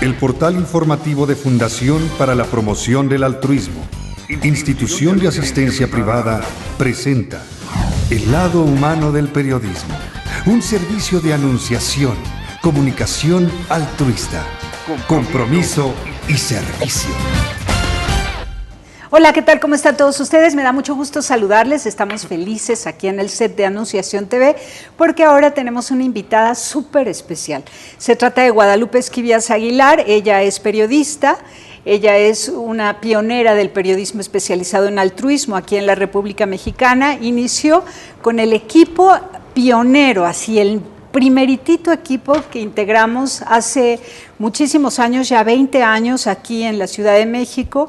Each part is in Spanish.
El portal informativo de Fundación para la Promoción del Altruismo, institución de asistencia privada, presenta El lado humano del periodismo, un servicio de anunciación, comunicación altruista, compromiso y servicio. Hola, ¿qué tal? ¿Cómo están todos ustedes? Me da mucho gusto saludarles. Estamos felices aquí en el set de Anunciación TV porque ahora tenemos una invitada súper especial. Se trata de Guadalupe Esquivias Aguilar. Ella es periodista. Ella es una pionera del periodismo especializado en altruismo aquí en la República Mexicana. Inició con el equipo pionero, así el primeritito equipo que integramos hace muchísimos años, ya 20 años aquí en la Ciudad de México,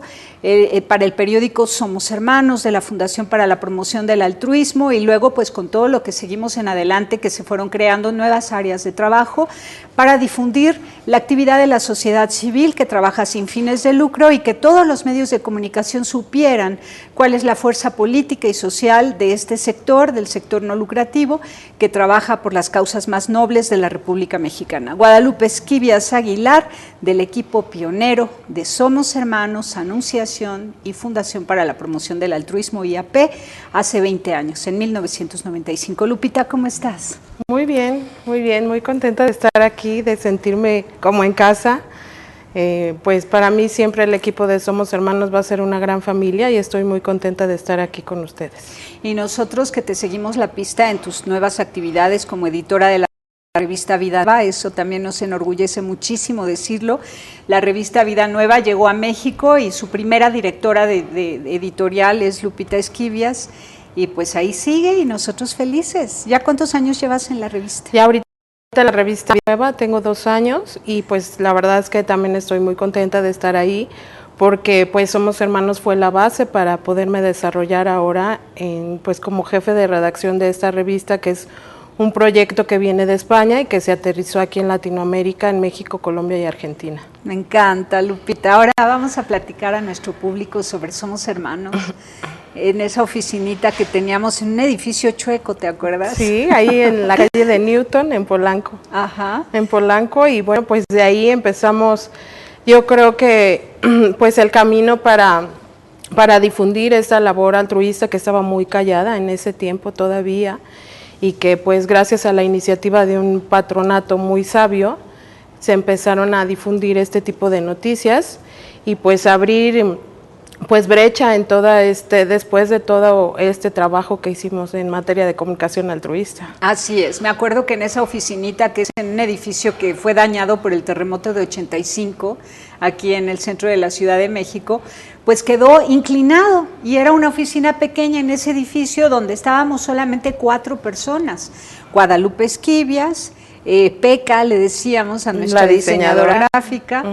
para el periódico Somos Hermanos de la Fundación para la Promoción del Altruismo, y luego pues con todo lo que seguimos en adelante, que se fueron creando nuevas áreas de trabajo para difundir la actividad de la sociedad civil que trabaja sin fines de lucro y que todos los medios de comunicación supieran cuál es la fuerza política y social de este sector, del sector no lucrativo, que trabaja por las causas más nobles de la República Mexicana. Guadalupe Esquivias Aguilar, del equipo pionero de Somos Hermanos, Anunciación y Fundación para la Promoción del Altruismo, IAP, hace 20 años, en 1995. Lupita, ¿cómo estás? Muy bien, muy contenta de estar aquí, de sentirme como en casa. Pues para mí siempre el equipo de Somos Hermanos va a ser una gran familia y estoy muy contenta de estar aquí con ustedes. Y nosotros que te seguimos la pista en tus nuevas actividades como editora de la revista Vida Nueva, eso también nos enorgullece muchísimo decirlo. La revista Vida Nueva llegó a México y su primera directora de editorial es Lupita Esquivias, y pues ahí sigue y nosotros felices. ¿Ya cuántos años llevas en la revista? Ya ahorita la revista Nueva tengo 2 años y pues la verdad es que también estoy muy contenta de estar ahí porque pues Somos Hermanos fue la base para poderme desarrollar ahora pues como jefe de redacción de esta revista, que es un proyecto que viene de España y que se aterrizó aquí en Latinoamérica, en México, Colombia y Argentina. Me encanta, Lupita. Ahora vamos a platicar a nuestro público sobre Somos Hermanos, en esa oficinita que teníamos en un edificio chueco, ¿te acuerdas? Sí, ahí en la calle de Newton, en Polanco. Ajá. En Polanco, y bueno, pues de ahí empezamos, yo creo que pues el camino para difundir esta labor altruista que estaba muy callada en ese tiempo todavía, y que pues gracias a la iniciativa de un patronato muy sabio se empezaron a difundir este tipo de noticias y pues abrir pues brecha en toda después de todo este trabajo que hicimos en materia de comunicación altruista. Así es, me acuerdo que en esa oficinita, que es en un edificio que fue dañado por el terremoto de 85, aquí en el centro de la Ciudad de México, pues quedó inclinado y era una oficina pequeña en ese edificio donde estábamos solamente 4 personas. Guadalupe Esquivias, Peca, le decíamos a nuestra diseñadora gráfica,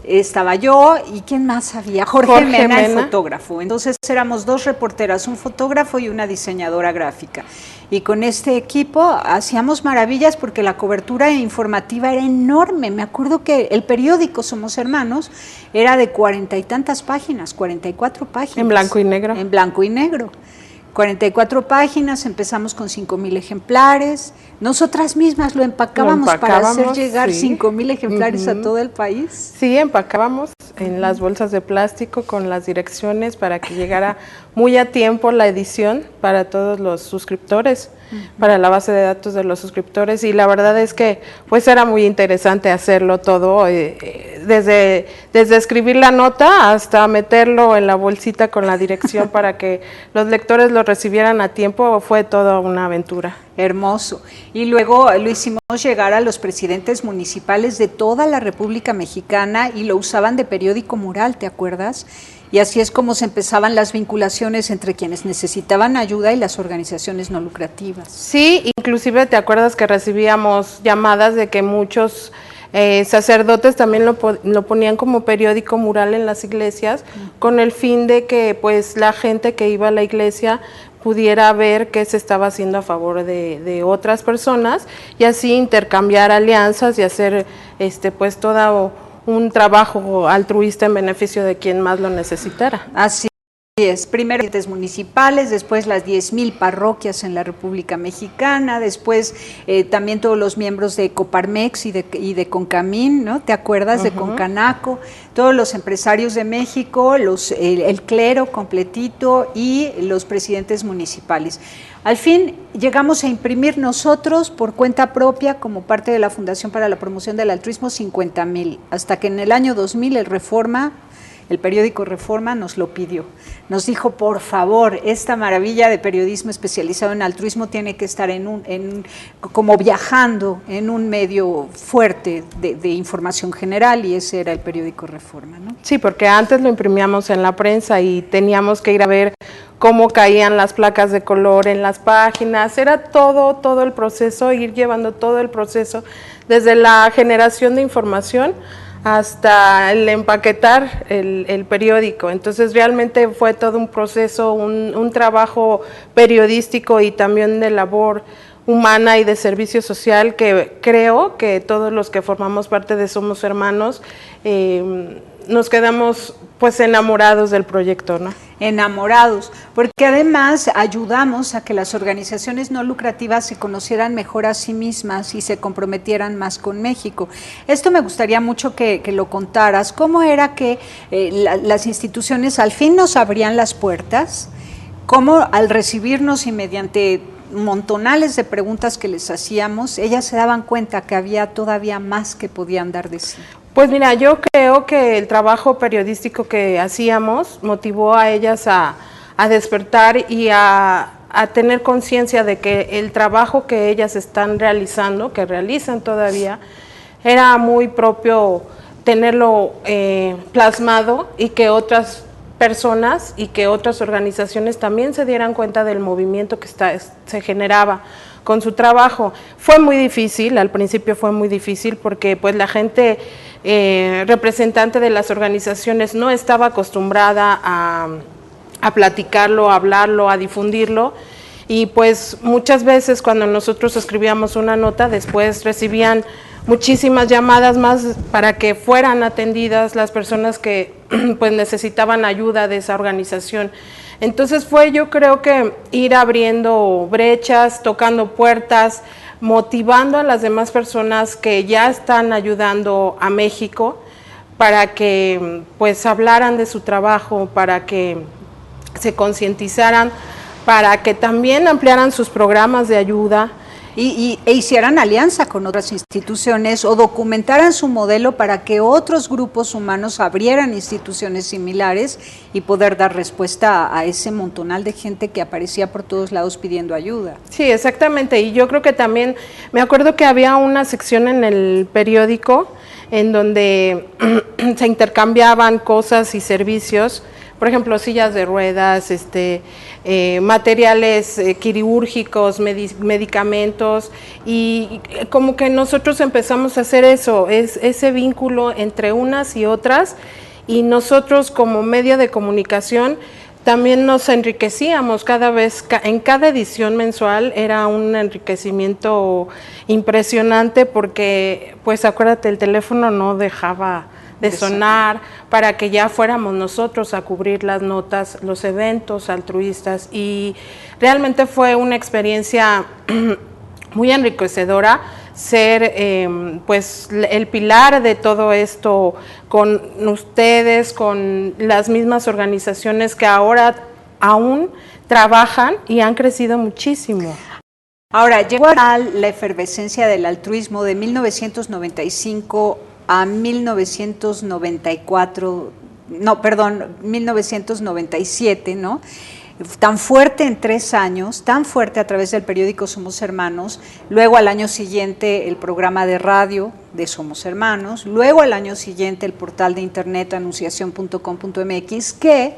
estaba yo, y ¿quién más había? Jorge Mena, el fotógrafo. Entonces éramos 2 reporteras, un fotógrafo y una diseñadora gráfica. Y con este equipo hacíamos maravillas porque la cobertura informativa era enorme. Me acuerdo que el periódico Somos Hermanos era de 40 y tantas páginas, 44 páginas. En blanco y negro. En blanco y negro. 44 páginas, empezamos con 5,000 ejemplares. Nosotras mismas lo empacábamos para hacer llegar 5,000 ejemplares a todo el país. Sí, empacábamos en las bolsas de plástico con las direcciones para que llegara muy a tiempo la edición para todos los suscriptores, para la base de datos de los suscriptores, y la verdad es que pues era muy interesante hacerlo todo, desde escribir la nota hasta meterlo en la bolsita con la dirección para que los lectores lo recibieran a tiempo. Fue toda una aventura. Hermoso. Y luego lo hicimos llegar a los presidentes municipales de toda la República Mexicana y lo usaban de periódico mural, ¿te acuerdas? Y así es como se empezaban las vinculaciones entre quienes necesitaban ayuda y las organizaciones no lucrativas. Sí, inclusive te acuerdas que recibíamos llamadas de que muchos sacerdotes también lo ponían como periódico mural en las iglesias, con el fin de que pues la gente que iba a la iglesia pudiera ver qué se estaba haciendo a favor de otras personas y así intercambiar alianzas y hacer pues todo un trabajo altruista en beneficio de quien más lo necesitara. Así es, primero entes municipales, después las 10,000 parroquias en la República Mexicana, después también todos los miembros de Coparmex y de Concamín, ¿no? ¿Te acuerdas? De Concanaco, todos los empresarios de México, el clero completito y los presidentes municipales. Al fin llegamos a imprimir nosotros por cuenta propia, como parte de la Fundación para la Promoción del Altruismo, 50,000, hasta que en el año 2000 el periódico Reforma nos lo pidió. Nos dijo, por favor, esta maravilla de periodismo especializado en altruismo tiene que estar como viajando en un medio fuerte de información general, y ese era el periódico Reforma, ¿no? Sí, porque antes lo imprimíamos en la prensa y teníamos que ir a ver cómo caían las placas de color en las páginas. Era todo el proceso, ir llevando todo el proceso, desde la generación de información hasta el empaquetar el periódico. Entonces realmente fue todo un proceso, un trabajo periodístico y también de labor humana y de servicio social, que creo que todos los que formamos parte de Somos Hermanos nos quedamos pues enamorados del proyecto, ¿no? Enamorados, porque además ayudamos a que las organizaciones no lucrativas se conocieran mejor a sí mismas y se comprometieran más con México. Esto me gustaría mucho que lo contaras. ¿Cómo era que las instituciones al fin nos abrían las puertas? ¿Cómo al recibirnos y mediante montonales de preguntas que les hacíamos, ellas se daban cuenta que había todavía más que podían dar de sí? Pues mira, yo creo que el trabajo periodístico que hacíamos motivó a ellas a despertar y a tener conciencia de que el trabajo que ellas están realizando, que realizan todavía, era muy propio tenerlo plasmado, y que otras personas y que otras organizaciones también se dieran cuenta del movimiento que se generaba con su trabajo. Fue muy difícil, al principio fue muy difícil, porque pues la gente representante de las organizaciones no estaba acostumbrada a platicarlo, a hablarlo, a difundirlo, y pues muchas veces cuando nosotros escribíamos una nota, después recibían muchísimas llamadas más para que fueran atendidas las personas que pues necesitaban ayuda de esa organización. Entonces fue, yo creo que ir abriendo brechas, tocando puertas, motivando a las demás personas que ya están ayudando a México para que pues hablaran de su trabajo, para que se concientizaran, para que también ampliaran sus programas de ayuda. E hicieran alianza con otras instituciones o documentaran su modelo para que otros grupos humanos abrieran instituciones similares y poder dar respuesta a ese montonal de gente que aparecía por todos lados pidiendo ayuda. Sí, exactamente, y yo creo que también, me acuerdo que había una sección en el periódico en donde se intercambiaban cosas y servicios, por ejemplo, sillas de ruedas, materiales quirúrgicos, medicamentos, y como que nosotros empezamos a hacer eso, ese vínculo entre unas y otras, y nosotros como medio de comunicación también nos enriquecíamos cada vez, en cada edición mensual era un enriquecimiento impresionante, porque pues acuérdate, el teléfono no dejaba de sonar para que ya fuéramos nosotros a cubrir las notas, los eventos altruistas, y realmente fue una experiencia muy enriquecedora ser pues el pilar de todo esto con ustedes, con las mismas organizaciones que ahora aún trabajan y han crecido muchísimo. Ahora, llegó la efervescencia del altruismo de 1995 a 1997, ¿no? Tan fuerte en 3 años, tan fuerte a través del periódico Somos Hermanos, luego al año siguiente el programa de radio de Somos Hermanos, luego al año siguiente el portal de internet anunciación.com.mx, que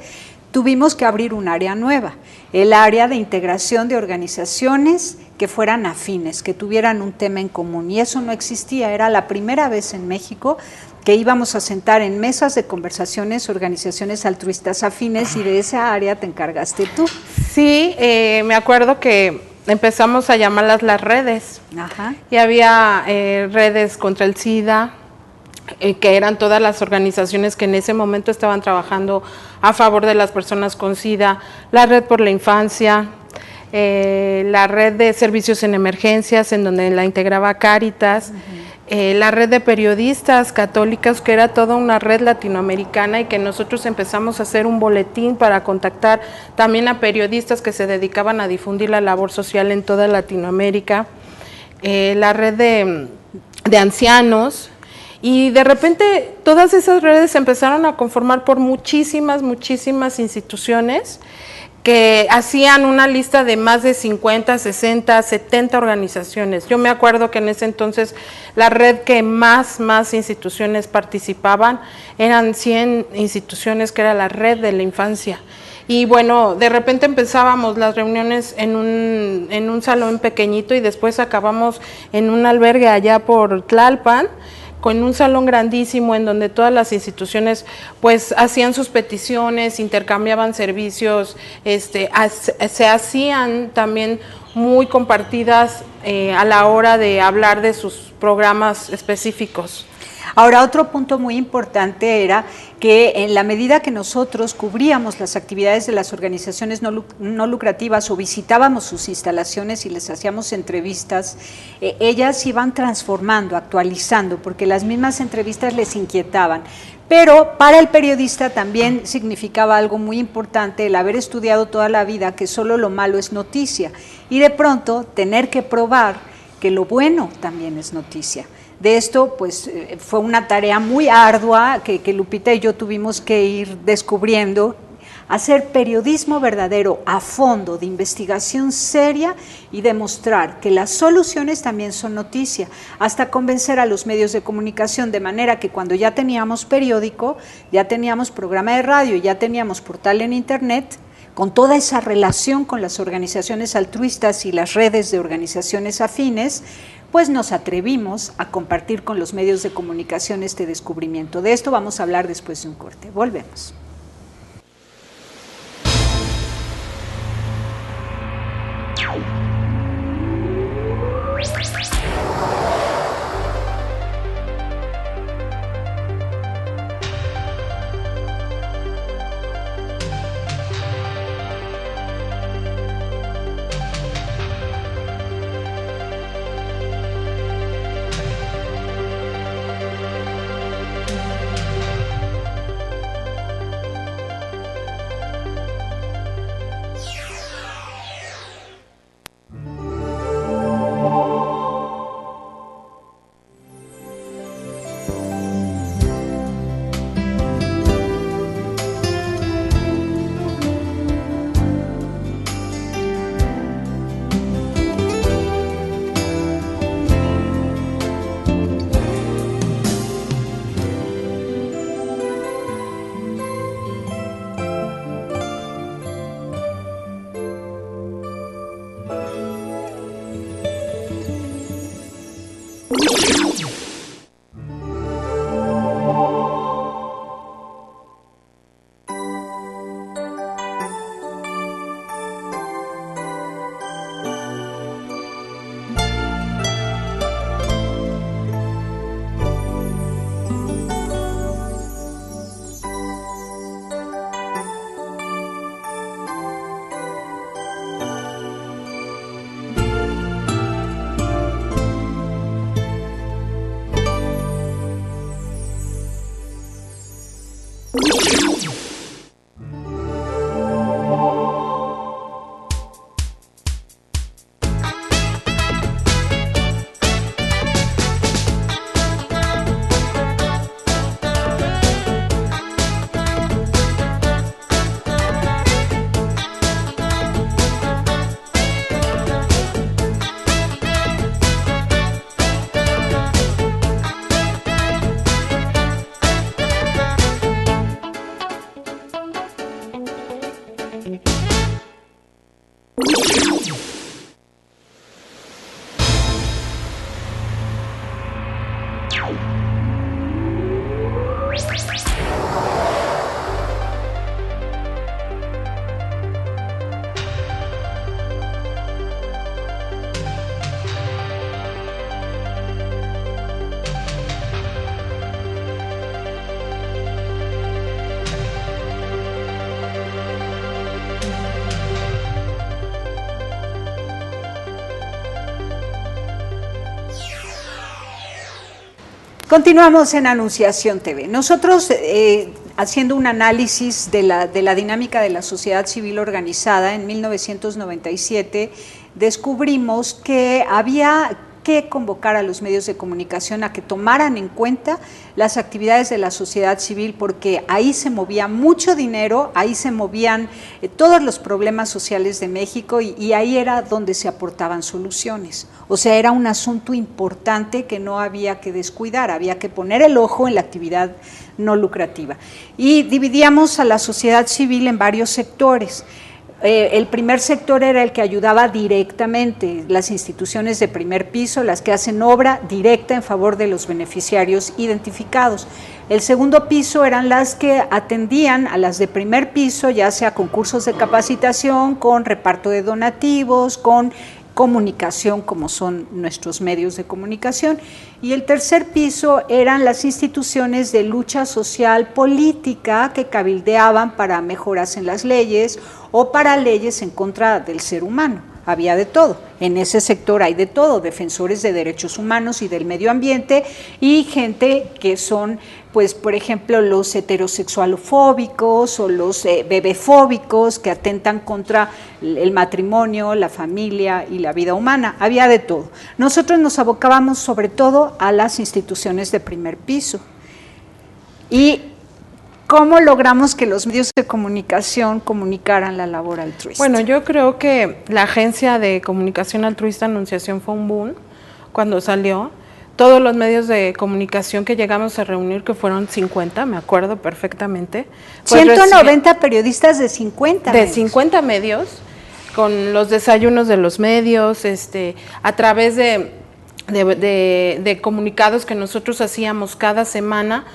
tuvimos que abrir un área nueva, el área de integración de organizaciones que fueran afines, que tuvieran un tema en común, y eso no existía. Era la primera vez en México que íbamos a sentar en mesas de conversaciones organizaciones altruistas afines, y de esa área te encargaste tú. Sí, me acuerdo que empezamos a llamarlas las redes. Ajá. Y había redes contra el SIDA, que eran todas las organizaciones que en ese momento estaban trabajando a favor de las personas con SIDA, la Red por la Infancia, la Red de Servicios en Emergencias, en donde la integraba Cáritas, la Red de Periodistas Católicas, que era toda una red latinoamericana, y que nosotros empezamos a hacer un boletín para contactar también a periodistas que se dedicaban a difundir la labor social en toda Latinoamérica, la Red de Ancianos. Y de repente todas esas redes se empezaron a conformar por muchísimas instituciones que hacían una lista de más de 50, 60, 70 organizaciones. Yo me acuerdo que en ese entonces la red que más instituciones participaban eran 100 instituciones, que era la Red de la Infancia. Y bueno, de repente empezábamos las reuniones en un salón pequeñito, y después acabamos en un albergue allá por Tlalpan, con un salón grandísimo en donde todas las instituciones pues hacían sus peticiones, intercambiaban servicios, se hacían también muy compartidas a la hora de hablar de sus programas específicos. Ahora, otro punto muy importante era que en la medida que nosotros cubríamos las actividades de las organizaciones no lucrativas o visitábamos sus instalaciones y les hacíamos entrevistas, ellas iban transformando, actualizando, porque las mismas entrevistas les inquietaban. Pero para el periodista también significaba algo muy importante el haber estudiado toda la vida que solo lo malo es noticia, y de pronto tener que probar que lo bueno también es noticia. De esto, pues, fue una tarea muy ardua que Lupita y yo tuvimos que ir descubriendo, hacer periodismo verdadero, a fondo, de investigación seria, y demostrar que las soluciones también son noticia, hasta convencer a los medios de comunicación, de manera que cuando ya teníamos periódico, ya teníamos programa de radio, ya teníamos portal en internet, con toda esa relación con las organizaciones altruistas y las redes de organizaciones afines, pues nos atrevimos a compartir con los medios de comunicación este descubrimiento. De esto vamos a hablar después de un corte. Volvemos. Continuamos en Anunciación TV. Nosotros, haciendo un análisis de la dinámica de la sociedad civil organizada, en 1997 descubrimos que había que convocar a los medios de comunicación a que tomaran en cuenta las actividades de la sociedad civil, porque ahí se movía mucho dinero, ahí se movían todos los problemas sociales de México y ahí era donde se aportaban soluciones. O sea, era un asunto importante que no había que descuidar, había que poner el ojo en la actividad no lucrativa. Y dividíamos a la sociedad civil en varios sectores. El primer sector era el que ayudaba directamente, las instituciones de primer piso, las que hacen obra directa en favor de los beneficiarios identificados. El segundo piso eran las que atendían a las de primer piso, ya sea con cursos de capacitación, con reparto de donativos, con comunicación, como son nuestros medios de comunicación. Y el tercer piso eran las instituciones de lucha social política que cabildeaban para mejoras en las leyes o para leyes en contra del ser humano. Había de todo. En ese sector hay de todo, defensores de derechos humanos y del medio ambiente y gente que son, pues, por ejemplo, los heterosexualofóbicos o los bebefóbicos que atentan contra el matrimonio, la familia y la vida humana. Había de todo. Nosotros nos abocábamos sobre todo a las instituciones de primer piso. Y ¿cómo logramos que los medios de comunicación comunicaran la labor altruista? Bueno, yo creo que la Agencia de Comunicación Altruista Anunciación fue un boom cuando salió. Todos los medios de comunicación que llegamos a reunir, que fueron 50, me acuerdo perfectamente. 190 periodistas de 50 medios. De 50 medios, con los desayunos de los medios, a través de comunicados que nosotros hacíamos cada semana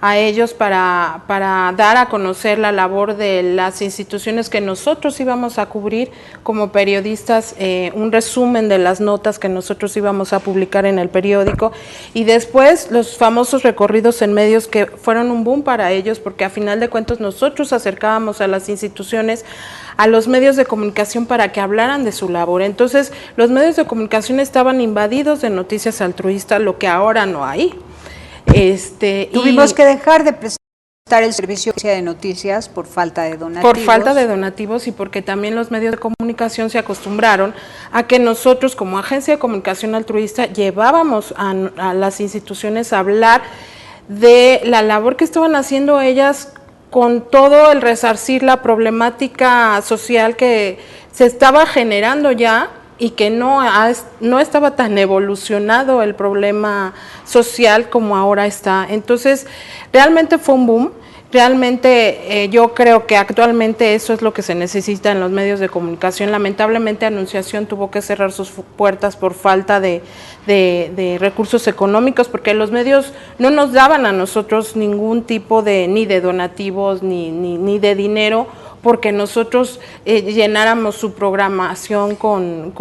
a ellos para dar a conocer la labor de las instituciones que nosotros íbamos a cubrir como periodistas, un resumen de las notas que nosotros íbamos a publicar en el periódico, y después los famosos recorridos en medios que fueron un boom para ellos, porque a final de cuentas nosotros acercábamos a las instituciones, a los medios de comunicación para que hablaran de su labor. Entonces los medios de comunicación estaban invadidos de noticias altruistas, lo que ahora no hay. Tuvimos que dejar de prestar el servicio de noticias por falta de donativos. Por falta de donativos y porque también los medios de comunicación se acostumbraron a que nosotros como agencia de comunicación altruista llevábamos a las instituciones a hablar de la labor que estaban haciendo ellas con todo el resarcir la problemática social que se estaba generando ya, y que no estaba tan evolucionado el problema social como ahora está. Entonces, realmente fue un boom. Realmente yo creo que actualmente eso es lo que se necesita en los medios de comunicación. Lamentablemente Anunciación tuvo que cerrar sus puertas por falta de recursos económicos, porque los medios no nos daban a nosotros ningún tipo ni de donativos ni de dinero, porque nosotros llenáramos su programación con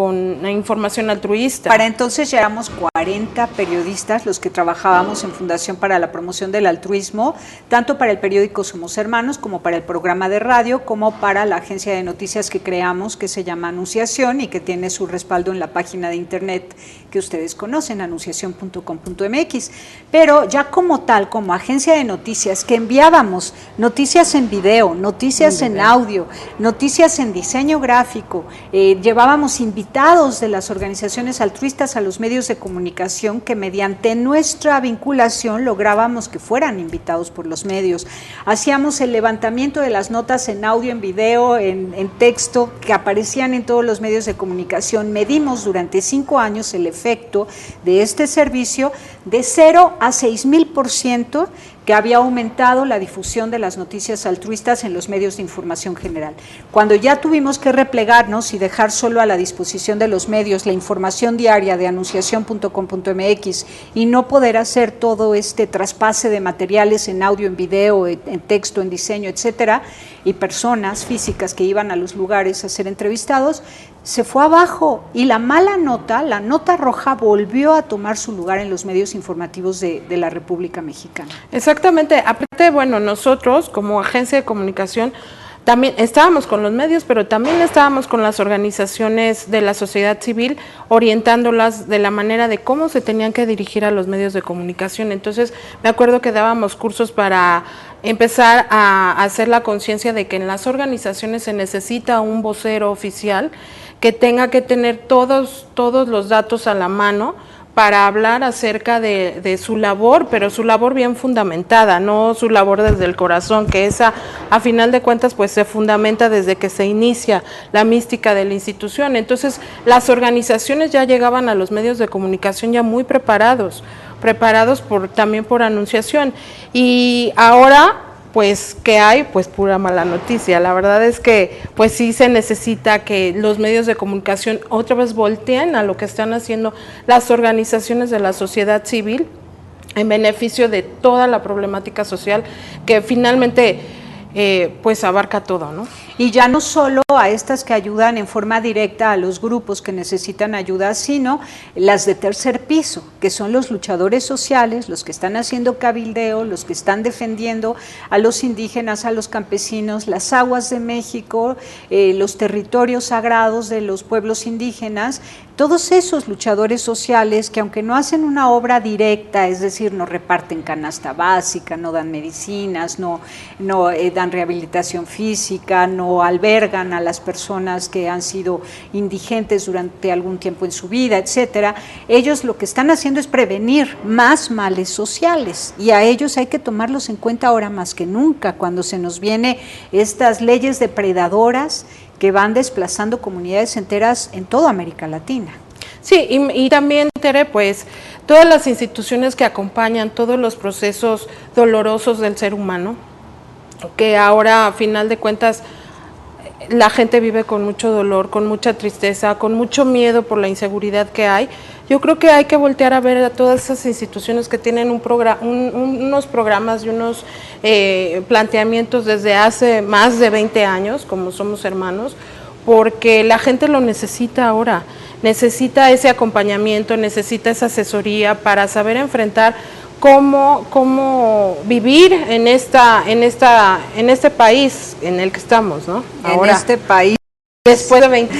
información altruista. Para entonces ya éramos 40 periodistas los que trabajábamos en Fundación para la Promoción del Altruismo, tanto para el periódico Somos Hermanos, como para el programa de radio, como para la agencia de noticias que creamos, que se llama Anunciación y que tiene su respaldo en la página de internet que ustedes conocen, anunciación.com.mx. Pero ya como tal, como agencia de noticias, que enviábamos noticias en video, noticias en audio, noticias en diseño gráfico, llevábamos invitados de las organizaciones altruistas a los medios de comunicación que mediante nuestra vinculación lográbamos que fueran invitados por los medios. Hacíamos el levantamiento de las notas en audio, en video, en texto, que aparecían en todos los medios de comunicación. Medimos durante 5 años el efecto de este servicio de 0 a 6,000%, que había aumentado la difusión de las noticias altruistas en los medios de información general. Cuando ya tuvimos que replegarnos y dejar solo a la disposición de los medios la información diaria de anunciación.com.mx y no poder hacer todo este traspase de materiales en audio, en video, en texto, en diseño, etcétera, y personas físicas que iban a los lugares a ser entrevistados, se fue abajo y la mala nota, la nota roja, volvió a tomar su lugar en los medios informativos de la República Mexicana. Exactamente. Aparte, bueno, nosotros como agencia de comunicación también estábamos con los medios, pero también estábamos con las organizaciones de la sociedad civil, orientándolas de la manera de cómo se tenían que dirigir a los medios de comunicación. Entonces, me acuerdo que dábamos cursos para empezar a hacer la conciencia de que en las organizaciones se necesita un vocero oficial que tenga que tener todos los datos a la mano para hablar acerca de su labor, pero su labor bien fundamentada, no su labor desde el corazón, que esa, a final de cuentas, pues se fundamenta desde que se inicia la mística de la institución. Entonces, las organizaciones ya llegaban a los medios de comunicación ya muy preparados también por anunciación. Y ahora, pues, ¿qué hay? Pues pura mala noticia. La verdad es que, pues sí se necesita que los medios de comunicación otra vez volteen a lo que están haciendo las organizaciones de la sociedad civil en beneficio de toda la problemática social que finalmente pues abarca todo, ¿no? Y ya no solo a estas que ayudan en forma directa a los grupos que necesitan ayuda, sino las de tercer piso, que son los luchadores sociales, los que están haciendo cabildeo, los que están defendiendo a los indígenas, a los campesinos, las aguas de México, los territorios sagrados de los pueblos indígenas. Todos esos luchadores sociales que, aunque no hacen una obra directa, es decir, no reparten canasta básica, no dan medicinas, no dan rehabilitación física, no albergan a las personas que han sido indigentes durante algún tiempo en su vida, etcétera, ellos lo que están haciendo es prevenir más males sociales, y a ellos hay que tomarlos en cuenta ahora más que nunca, cuando se nos vienen estas leyes depredadoras que van desplazando comunidades enteras en toda América Latina. Sí, y también, Tere, pues todas las instituciones que acompañan todos los procesos dolorosos del ser humano, que ahora a final de cuentas la gente vive con mucho dolor, con mucha tristeza, con mucho miedo por la inseguridad que hay. Yo creo que hay que voltear a ver a todas esas instituciones que tienen unos programas y unos planteamientos desde hace más de 20 años, como Somos Hermanos, porque la gente lo necesita ahora, necesita ese acompañamiento, necesita esa asesoría para saber enfrentar cómo vivir en este país en el que estamos, ¿no? Ahora, en este país después de 20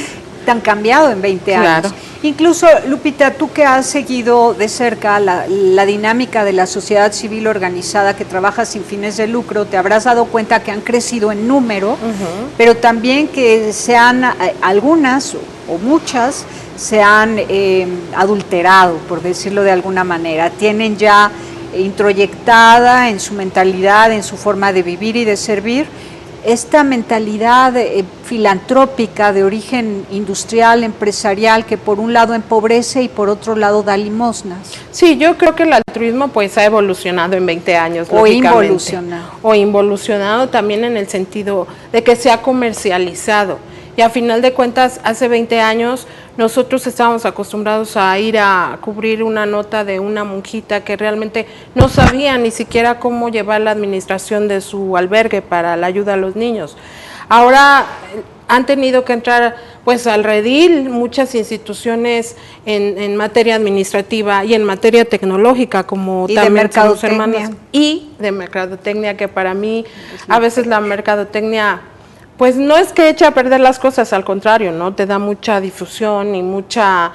tan cambiado en 20 años. Claro. Incluso, Lupita, tú que has seguido de cerca la dinámica de la sociedad civil organizada que trabaja sin fines de lucro, te habrás dado cuenta que han crecido en número, pero también que algunas o muchas se han adulterado, por decirlo de alguna manera. Tienen ya introyectada en su mentalidad, en su forma de vivir y de servir, esta mentalidad filantrópica de origen industrial, empresarial, que por un lado empobrece y por otro lado da limosnas. Sí, yo creo que el altruismo pues ha evolucionado en 20 años. O involucionado. O involucionado también en el sentido de que se ha comercializado. Y a final de cuentas, hace 20 años nosotros estábamos acostumbrados a ir a cubrir una nota de una monjita que realmente no sabía ni siquiera cómo llevar la administración de su albergue para la ayuda a los niños. Ahora han tenido que entrar pues al redil muchas instituciones en materia administrativa y en materia tecnológica, como y también de Somos Hermanos, y de mercadotecnia, que para mí a veces la mercadotecnia pues no es que eche a perder las cosas, al contrario, ¿no? Te da mucha difusión y mucha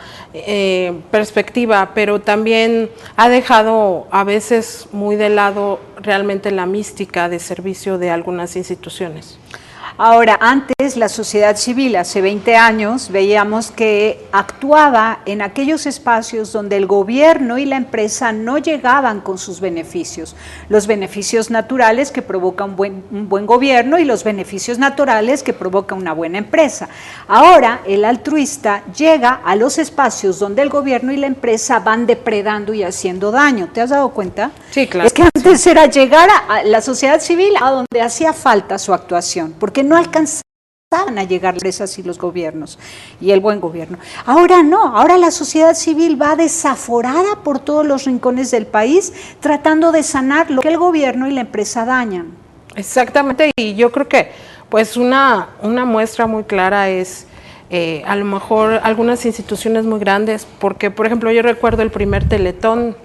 perspectiva, pero también ha dejado a veces muy de lado realmente la mística de servicio de algunas instituciones. Ahora, antes la sociedad civil, hace 20 años, veíamos que actuaba en aquellos espacios donde el gobierno y la empresa no llegaban con sus beneficios. Los beneficios naturales que provoca un buen gobierno y los beneficios naturales que provoca una buena empresa. Ahora, el altruista llega a los espacios donde el gobierno y la empresa van depredando y haciendo daño. ¿Te has dado cuenta? Sí, claro. Es que antes era llegar a la sociedad civil a donde hacía falta su actuación, porque no alcanzaban a llegar las empresas y los gobiernos y el buen gobierno. Ahora no, ahora la sociedad civil va desaforada por todos los rincones del país tratando de sanar lo que el gobierno y la empresa dañan. Exactamente, y yo creo que pues una muestra muy clara es a lo mejor algunas instituciones muy grandes, porque por ejemplo yo recuerdo el primer Teletón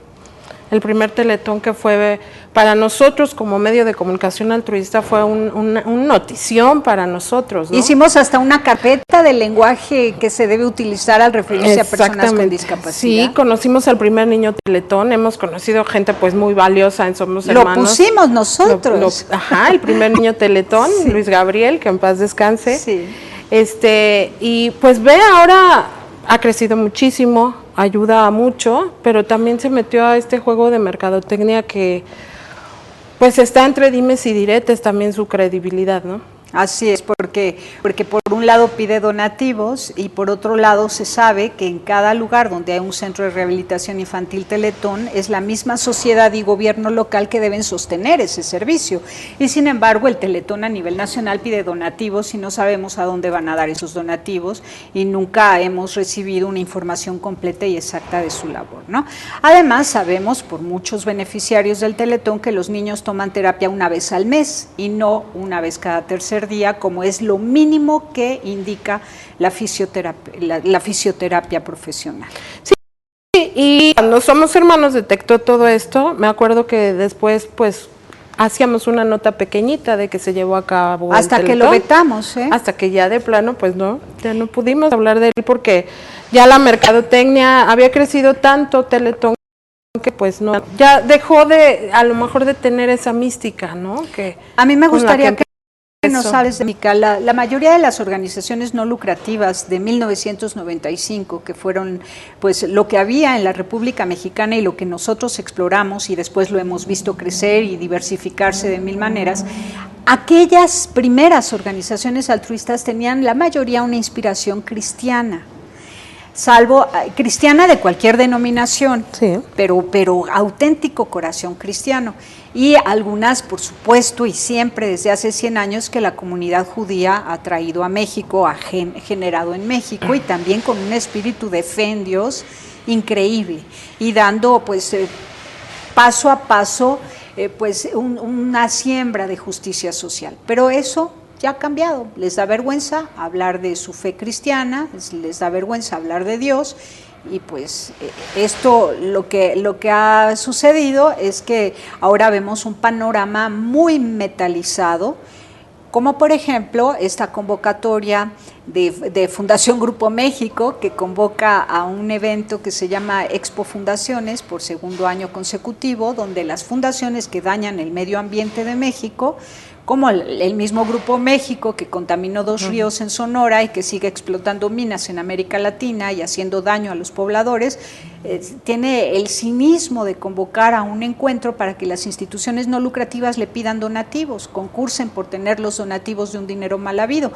el primer Teletón que fue para nosotros como medio de comunicación altruista fue una notición para nosotros, ¿no? Hicimos hasta una carpeta del lenguaje que se debe utilizar al referirse a personas con discapacidad. Sí, conocimos al primer niño Teletón, hemos conocido gente pues muy valiosa en Somos Hermanos. Lo pusimos nosotros. El primer niño Teletón, sí. Luis Gabriel, que en paz descanse. Sí. Y pues ve, ahora ha crecido muchísimo, ayuda mucho, pero también se metió a este juego de mercadotecnia que pues está entre dimes y diretes también su credibilidad, ¿no? Así es, porque por un lado pide donativos y por otro lado se sabe que en cada lugar donde hay un centro de rehabilitación infantil Teletón es la misma sociedad y gobierno local que deben sostener ese servicio. Y sin embargo el Teletón a nivel nacional pide donativos y no sabemos a dónde van a dar esos donativos y nunca hemos recibido una información completa y exacta de su labor, ¿no? Además sabemos por muchos beneficiarios del Teletón que los niños toman terapia una vez al mes y no una vez cada tercer día, como es lo mínimo que indica la fisioterapia profesional. Sí, y cuando Somos Hermanos detectó todo esto, me acuerdo que después pues hacíamos una nota pequeñita de que se llevó a cabo hasta que lo vetamos, hasta que ya de plano pues ya no pudimos hablar de él porque ya la mercadotecnia había crecido tanto, Teletón, que pues no, ya dejó de a lo mejor de tener esa mística, ¿no? Que a mí me gustaría que no sabes, Mica, la mayoría de las organizaciones no lucrativas de 1995, que fueron pues lo que había en la República Mexicana y lo que nosotros exploramos y después lo hemos visto crecer y diversificarse de mil maneras, aquellas primeras organizaciones altruistas tenían la mayoría una inspiración cristiana. Salvo cristiana de cualquier denominación, sí, pero auténtico corazón cristiano. Y algunas, por supuesto, y siempre desde hace 100 años que la comunidad judía ha traído a México, ha generado en México, y también con un espíritu de fe en Dios increíble, y dando pues paso a paso pues una siembra de justicia social. Pero eso ya ha cambiado, les da vergüenza hablar de su fe cristiana, les da vergüenza hablar de Dios, y pues esto lo que ha sucedido es que ahora vemos un panorama muy metalizado, como por ejemplo esta convocatoria de Fundación Grupo México, que convoca a un evento que se llama Expo Fundaciones por segundo año consecutivo, donde las fundaciones que dañan el medio ambiente de México, como el mismo Grupo México que contaminó 2 ríos en Sonora y que sigue explotando minas en América Latina y haciendo daño a los pobladores, tiene el cinismo de convocar a un encuentro para que las instituciones no lucrativas le pidan donativos, concursen por tener los donativos de un dinero mal habido.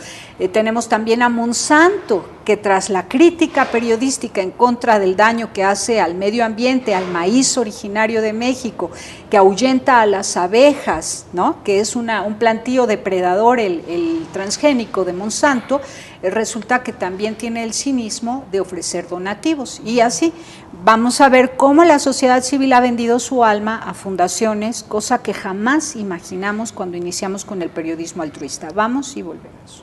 Tenemos también a Monsanto, que tras la crítica periodística en contra del daño que hace al medio ambiente, al maíz originario de México, que ahuyenta a las abejas, ¿no?, que es un plantío depredador, el transgénico de Monsanto, resulta que también tiene el cinismo de ofrecer donativos. Y así vamos a ver cómo la sociedad civil ha vendido su alma a fundaciones, cosa que jamás imaginamos cuando iniciamos con el periodismo altruista. Vamos y volvemos.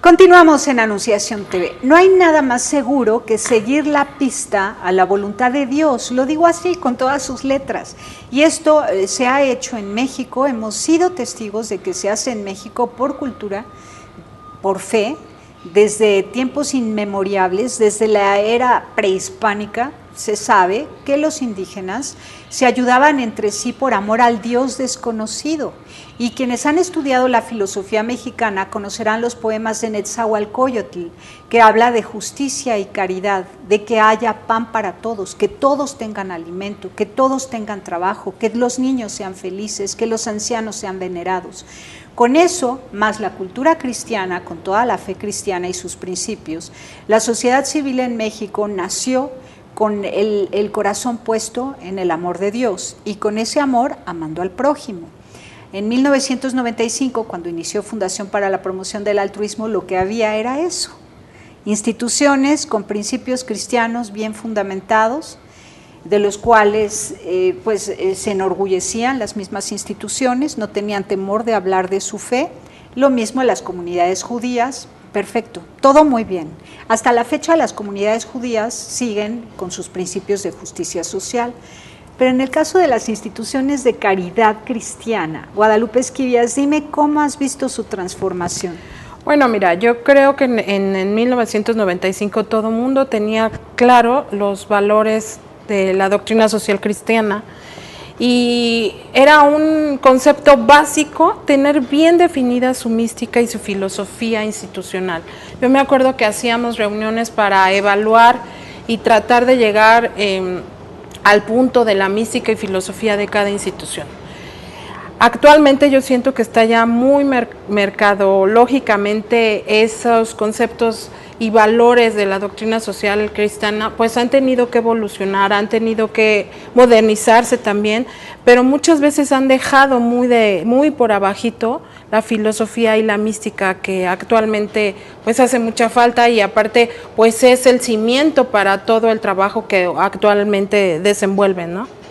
Continuamos en Anunciación TV. No hay nada más seguro que seguir la pista a la voluntad de Dios. Lo digo así, con todas sus letras. Y esto se ha hecho en México. Hemos sido testigos de que se hace en México por cultura, por fe, desde tiempos inmemorables, desde la era prehispánica. Se sabe que los indígenas se ayudaban entre sí por amor al Dios desconocido. Y quienes han estudiado la filosofía mexicana conocerán los poemas de Netzahualcóyotl, que habla de justicia y caridad, de que haya pan para todos, que todos tengan alimento, que todos tengan trabajo, que los niños sean felices, que los ancianos sean venerados. Con eso, más la cultura cristiana, con toda la fe cristiana y sus principios, la sociedad civil en México nació con el corazón puesto en el amor de Dios y con ese amor amando al prójimo. En 1995, cuando inició Fundación para la Promoción del Altruismo, lo que había era eso, instituciones con principios cristianos bien fundamentados, de los cuales se enorgullecían las mismas instituciones, no tenían temor de hablar de su fe, lo mismo las comunidades judías. Perfecto, todo muy bien. Hasta la fecha las comunidades judías siguen con sus principios de justicia social. Pero en el caso de las instituciones de caridad cristiana, Guadalupe Esquivias, dime cómo has visto su transformación. Bueno, mira, yo creo que en 1995 todo el mundo tenía claro los valores de la doctrina social cristiana y era un concepto básico tener bien definida su mística y su filosofía institucional. Yo me acuerdo que hacíamos reuniones para evaluar y tratar de llegar al punto de la mística y filosofía de cada institución. Actualmente yo siento que está ya muy mercadológicamente esos conceptos y valores de la doctrina social cristiana pues han tenido que evolucionar, han tenido que modernizarse también, pero muchas veces han dejado muy por abajito la filosofía y la mística que actualmente pues hace mucha falta y aparte pues es el cimiento para todo el trabajo que actualmente desenvuelven, ¿no?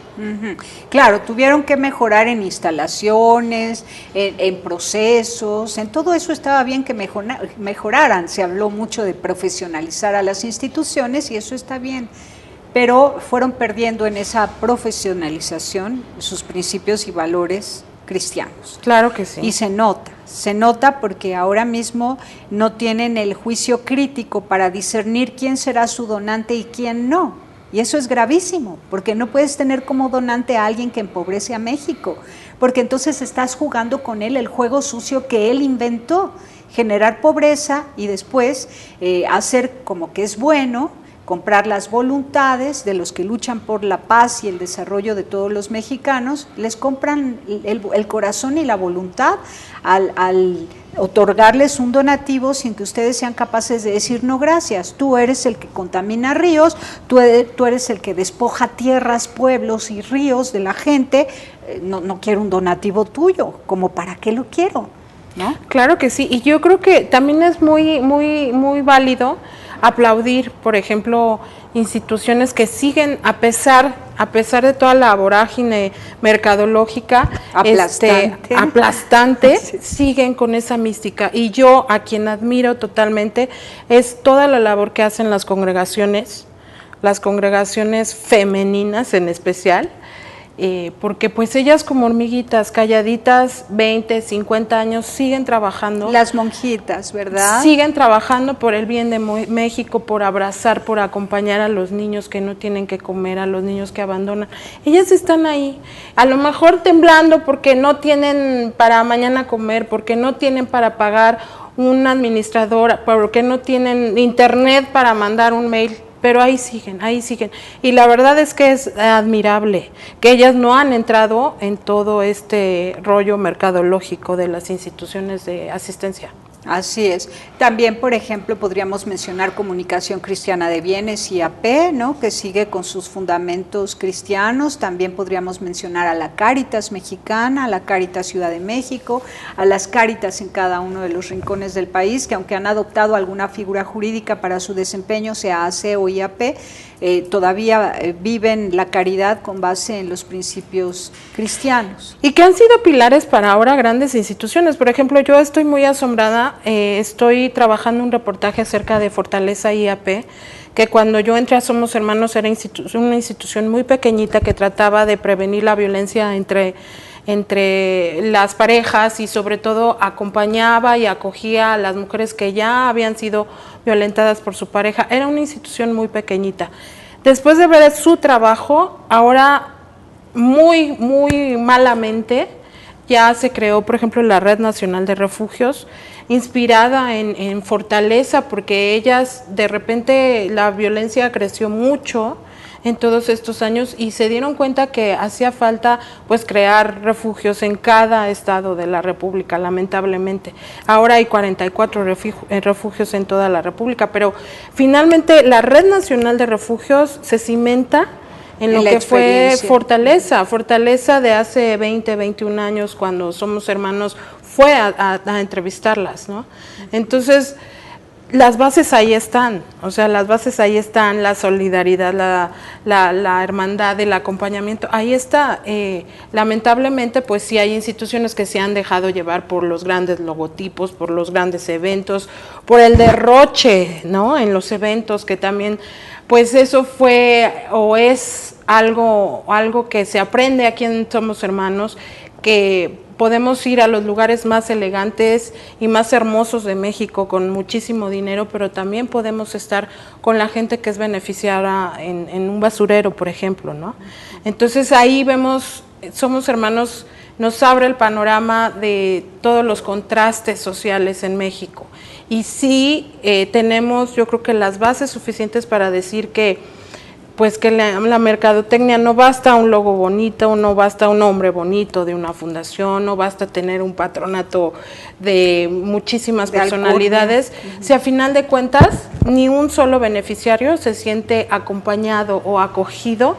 Claro, tuvieron que mejorar en instalaciones, en procesos, en todo eso estaba bien que mejoraran. Se habló mucho de profesionalizar a las instituciones y eso está bien, pero fueron perdiendo en esa profesionalización sus principios y valores cristianos. Claro que sí. Y se nota porque ahora mismo no tienen el juicio crítico para discernir quién será su donante y quién no. Y eso es gravísimo, porque no puedes tener como donante a alguien que empobrece a México, porque entonces estás jugando con él el juego sucio que él inventó, generar pobreza y después hacer como que es bueno, comprar las voluntades de los que luchan por la paz y el desarrollo de todos los mexicanos, les compran el corazón y la voluntad al otorgarles un donativo sin que ustedes sean capaces de decir no gracias, tú eres el que contamina ríos, tú eres el que despoja tierras, pueblos y ríos de la gente, no quiero un donativo tuyo, como para qué lo quiero, ¿no? Claro que sí, y yo creo que también es muy válido aplaudir, por ejemplo, instituciones que siguen a pesar de toda la vorágine mercadológica aplastante sí. Siguen con esa mística y yo a quien admiro totalmente es toda la labor que hacen las congregaciones femeninas en especial, porque pues ellas como hormiguitas, calladitas, 20, 50 años, siguen trabajando. Las monjitas, ¿verdad? Siguen trabajando por el bien de México, por abrazar, por acompañar a los niños que no tienen que comer, a los niños que abandonan. Ellas están ahí, a lo mejor temblando porque no tienen para mañana comer, porque no tienen para pagar un administrador, porque no tienen internet para mandar un mail. Pero ahí siguen. Y la verdad es que es admirable que ellas no han entrado en todo este rollo mercadológico de las instituciones de asistencia. Así es. También, por ejemplo, podríamos mencionar Comunicación Cristiana de Bienes, IAP, ¿no?, que sigue con sus fundamentos cristianos. También podríamos mencionar a la Cáritas Mexicana, a la Cáritas Ciudad de México, a las Cáritas en cada uno de los rincones del país, que aunque han adoptado alguna figura jurídica para su desempeño, sea AC o IAP, todavía viven la caridad con base en los principios cristianos. Y que han sido pilares para ahora grandes instituciones. Por ejemplo, yo estoy muy asombrada, estoy trabajando un reportaje acerca de Fortaleza IAP, que cuando yo entré a Somos Hermanos era una institución muy pequeñita que trataba de prevenir la violencia entre las parejas y sobre todo acompañaba y acogía a las mujeres que ya habían sido violentadas por su pareja. Era una institución muy pequeñita. Después de ver su trabajo, ahora muy, muy malamente ya se creó, por ejemplo, la Red Nacional de Refugios, inspirada en Fortaleza, porque ellas, de repente, la violencia creció mucho en todos estos años y se dieron cuenta que hacía falta pues crear refugios en cada estado de la República, lamentablemente. Ahora hay 44 refugios en toda la República, pero finalmente la Red Nacional de Refugios se cimenta en lo que fue Fortaleza de hace 20, 21 años, cuando Somos Hermanos fue a entrevistarlas, ¿no? Entonces, las bases ahí están, o sea, las bases ahí están, la solidaridad, la hermandad, el acompañamiento, ahí está. Lamentablemente, pues sí hay instituciones que se han dejado llevar por los grandes logotipos, por los grandes eventos, por el derroche, ¿no? En los eventos, que también, pues eso fue o es algo que se aprende aquí en Somos Hermanos, que podemos ir a los lugares más elegantes y más hermosos de México con muchísimo dinero, pero también podemos estar con la gente que es beneficiada en un basurero, por ejemplo, ¿no? Entonces ahí vemos, Somos Hermanos nos abre el panorama de todos los contrastes sociales en México. Y sí tenemos, yo creo que las bases suficientes para decir que pues que la mercadotecnia no basta un logo bonito, no basta un nombre bonito de una fundación, no basta tener un patronato de muchísimas personalidades, si a final de cuentas ni un solo beneficiario se siente acompañado o acogido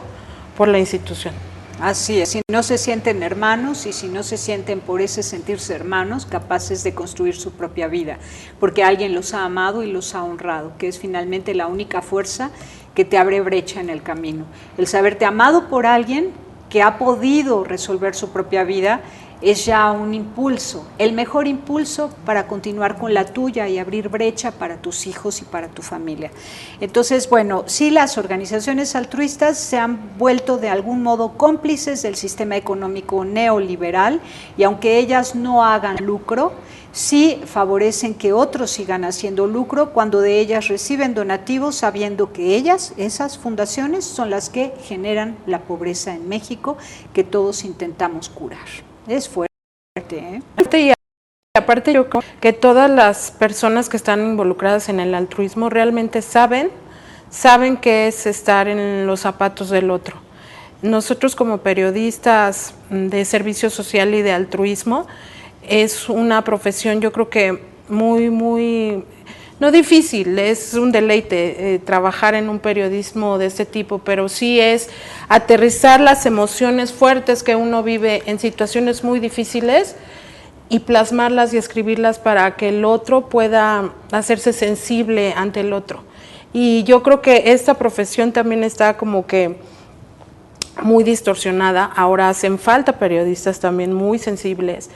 por la institución. Así es, si no se sienten hermanos y si no se sienten por ese sentirse hermanos, capaces de construir su propia vida, porque alguien los ha amado y los ha honrado, que es finalmente la única fuerza que te abre brecha en el camino. El saberte amado por alguien que ha podido resolver su propia vida es ya un impulso, el mejor impulso para continuar con la tuya y abrir brecha para tus hijos y para tu familia. Entonces, bueno, sí, las organizaciones altruistas se han vuelto de algún modo cómplices del sistema económico neoliberal y aunque ellas no hagan lucro, sí favorecen que otros sigan haciendo lucro cuando de ellas reciben donativos, sabiendo que ellas, esas fundaciones, son las que generan la pobreza en México que todos intentamos curar. Es fuerte, ¿eh? Y aparte yo creo que todas las personas que están involucradas en el altruismo realmente saben qué es estar en los zapatos del otro. Nosotros como periodistas de servicio social y de altruismo, es una profesión yo creo que muy, no difícil, es un deleite trabajar en un periodismo de este tipo, pero sí es aterrizar las emociones fuertes que uno vive en situaciones muy difíciles y plasmarlas y escribirlas para que el otro pueda hacerse sensible ante el otro. Y yo creo que esta profesión también está como que muy distorsionada. Ahora hacen falta periodistas también muy sensibles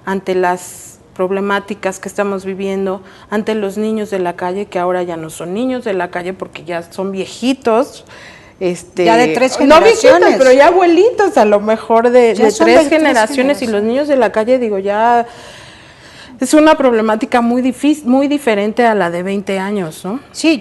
ante las problemáticas que estamos viviendo, ante los niños de la calle, que ahora ya no son niños de la calle porque ya son viejitos, ya de 3 generaciones. No viejitos, pero ya abuelitos, a lo mejor de 3 generaciones, y los niños de la calle, digo, ya es una problemática muy difícil, muy diferente a la de 20 años, ¿no? Sí,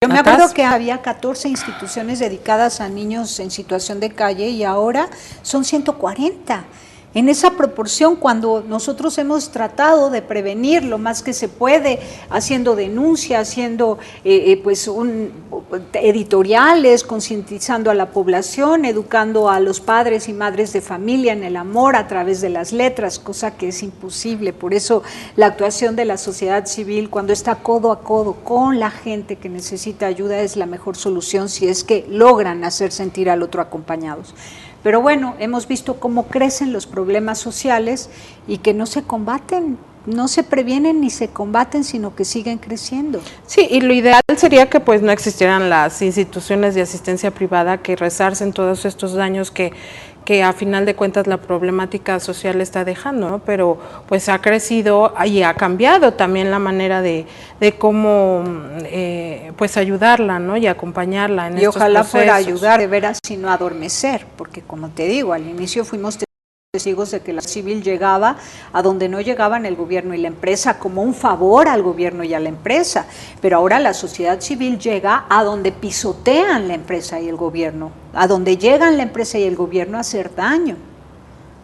yo me acuerdo que había 14 instituciones dedicadas a niños en situación de calle y ahora son 140. En esa proporción, cuando nosotros hemos tratado de prevenir lo más que se puede, haciendo denuncias, haciendo editoriales, concientizando a la población, educando a los padres y madres de familia en el amor a través de las letras, cosa que es imposible. Por eso la actuación de la sociedad civil, cuando está codo a codo con la gente que necesita ayuda, es la mejor solución si es que logran hacer sentir al otro acompañados. Pero bueno, hemos visto cómo crecen los problemas sociales y que no se combaten no se previenen ni se combaten, sino que siguen creciendo. Sí, y lo ideal sería que pues no existieran las instituciones de asistencia privada que resarcen todos estos daños que a final de cuentas la problemática social está dejando, ¿no? Pero pues ha crecido y ha cambiado también la manera de cómo pues ayudarla, ¿no? Y acompañarla en estos ojalá procesos. fuera ayudar de veras y no adormecer, porque como te digo, al inicio fuimos testigos de que la civil llegaba a donde no llegaban el gobierno y la empresa, como un favor al gobierno y a la empresa, pero ahora la sociedad civil llega a donde pisotean la empresa y el gobierno, a donde llegan la empresa y el gobierno a hacer daño.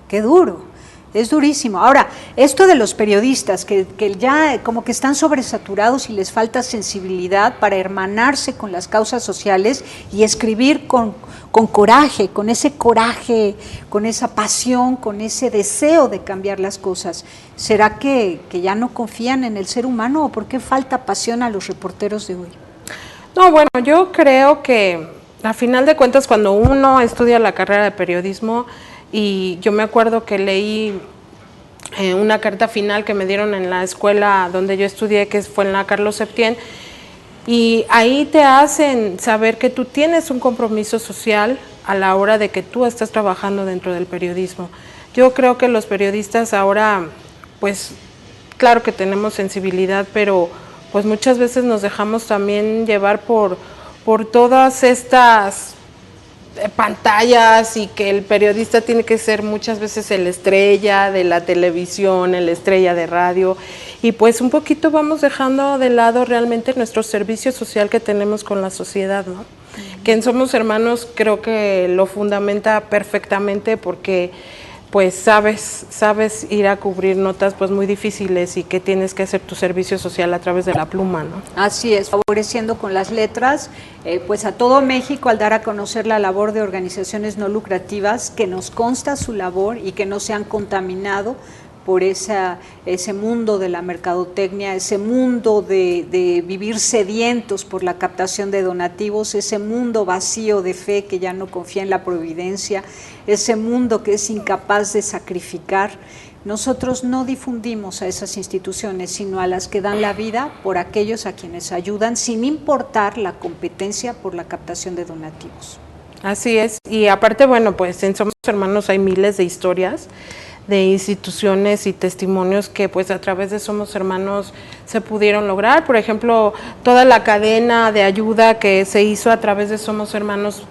Qué duro, es durísimo. Ahora, esto de los periodistas que ya como que están sobresaturados y les falta sensibilidad para hermanarse con las causas sociales y escribir con coraje, con esa pasión, con ese deseo de cambiar las cosas. ¿Será que ya no confían en el ser humano o por qué falta pasión a los reporteros de hoy? No, bueno, yo creo que a final de cuentas cuando uno estudia la carrera de periodismo, y yo me acuerdo que leí una carta final que me dieron en la escuela donde yo estudié, que fue en la Carlos Septién, y ahí te hacen saber que tú tienes un compromiso social a la hora de que tú estás trabajando dentro del periodismo. Yo creo que los periodistas ahora, pues, claro que tenemos sensibilidad, pero pues muchas veces nos dejamos también llevar por todas estas pantallas y que el periodista tiene que ser muchas veces el estrella de la televisión, el estrella de radio, y pues un poquito vamos dejando de lado realmente nuestro servicio social que tenemos con la sociedad, ¿no? Que en Somos Hermanos creo que lo fundamenta perfectamente porque pues sabes ir a cubrir notas pues muy difíciles y que tienes que hacer tu servicio social a través de la pluma, ¿no? Así es, favoreciendo con las letras pues a todo México al dar a conocer la labor de organizaciones no lucrativas, que nos consta su labor y que no se han contaminado por ese mundo de la mercadotecnia, ese mundo de vivir sedientos por la captación de donativos, ese mundo vacío de fe que ya no confía en la providencia, ese mundo que es incapaz de sacrificar. Nosotros no difundimos a esas instituciones, sino a las que dan la vida por aquellos a quienes ayudan, sin importar la competencia por la captación de donativos. Así es, y aparte, bueno, pues en Somos Hermanos hay miles de historias de instituciones y testimonios que pues a través de Somos Hermanos se pudieron lograr. Por ejemplo, toda la cadena de ayuda que se hizo a través de Somos Hermanos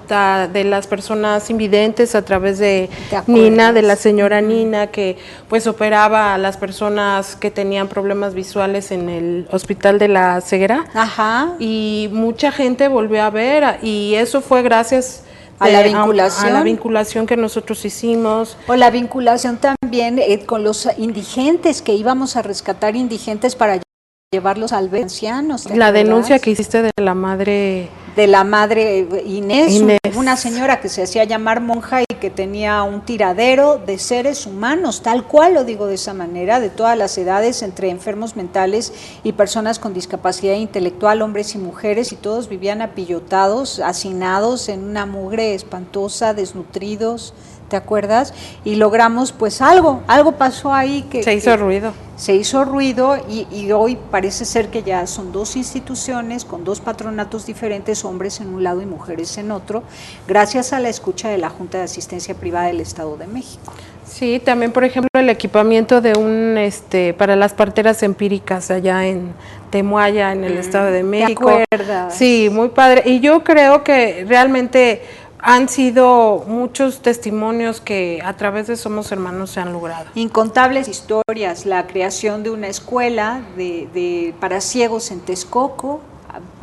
de las personas invidentes, a través de Nina, de la señora Nina, que pues operaba a las personas que tenían problemas visuales en el Hospital de la Ceguera. Ajá. Y mucha gente volvió a ver, y eso fue gracias a la vinculación. A la vinculación que nosotros hicimos. O la vinculación también con los indigentes, que íbamos a rescatar indigentes para llevarlos al ancianos. La denuncia que hiciste de la madre... De la madre Inés, una señora que se hacía llamar monja y que tenía un tiradero de seres humanos, tal cual lo digo de esa manera, de todas las edades, entre enfermos mentales y personas con discapacidad intelectual, hombres y mujeres, y todos vivían apillotados, hacinados en una mugre espantosa, desnutridos, ¿te acuerdas? Y logramos pues algo pasó ahí que... Se hizo ruido. Se hizo ruido y hoy parece ser que ya son dos instituciones con dos patronatos diferentes, hombres en un lado y mujeres en otro, gracias a la escucha de la Junta de Asistencia Privada del Estado de México. Sí, también por ejemplo el equipamiento de para las parteras empíricas allá en Temuaya, en el Estado de México. ¿Te acuerdas? Sí, muy padre. Y yo creo que realmente han sido muchos testimonios que a través de Somos Hermanos se han logrado. Incontables historias, la creación de una escuela para ciegos en Texcoco,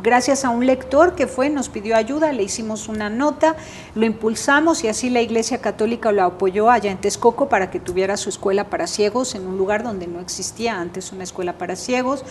gracias a un lector que nos pidió ayuda, le hicimos una nota, lo impulsamos y así la Iglesia Católica lo apoyó allá en Texcoco para que tuviera su escuela para ciegos en un lugar donde no existía antes una escuela para ciegos.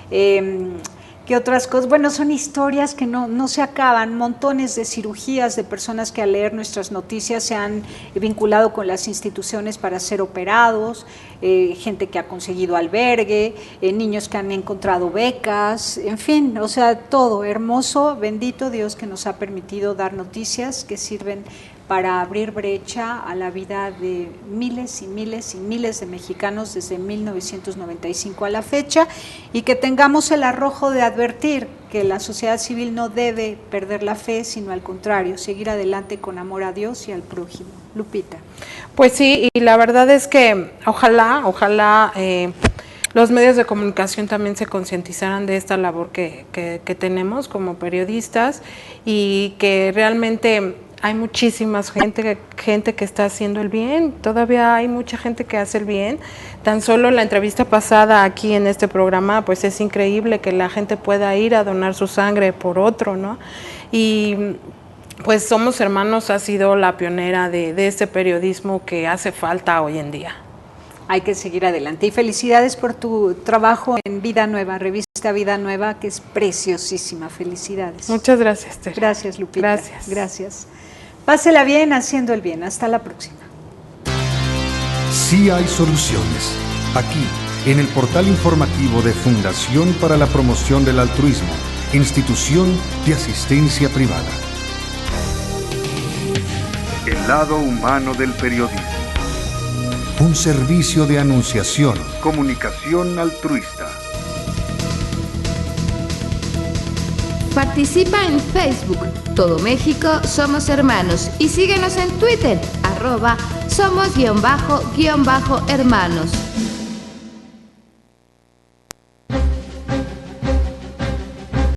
¿Qué otras cosas? Bueno, son historias que no se acaban, montones de cirugías de personas que al leer nuestras noticias se han vinculado con las instituciones para ser operados, gente que ha conseguido albergue, niños que han encontrado becas, en fin, o sea, todo hermoso, bendito Dios que nos ha permitido dar noticias que sirven para abrir brecha a la vida de miles y miles y miles de mexicanos desde 1995 a la fecha, y que tengamos el arrojo de advertir que la sociedad civil no debe perder la fe, sino al contrario, seguir adelante con amor a Dios y al prójimo. Lupita. Pues sí, y la verdad es que ojalá los medios de comunicación también se concientizaran de esta labor que tenemos como periodistas, y que realmente hay muchísimas gente que está haciendo el bien. Todavía hay mucha gente que hace el bien. Tan solo la entrevista pasada aquí en este programa, pues es increíble que la gente pueda ir a donar su sangre por otro, ¿no? Y pues Somos Hermanos ha sido la pionera de este periodismo que hace falta hoy en día. Hay que seguir adelante. Y felicidades por tu trabajo en Vida Nueva, revista Vida Nueva, que es preciosísima. Felicidades. Muchas gracias, Tere. Gracias, Lupita. Gracias. Gracias. Pásela bien haciendo el bien. Hasta la próxima. Sí hay soluciones. Aquí, en el portal informativo de Fundación para la Promoción del Altruismo, Institución de Asistencia Privada. El lado humano del periodismo. Un servicio de anunciación, comunicación altruista. Participa en Facebook, Todo México Somos Hermanos, y síguenos en Twitter, @somos_hermanos.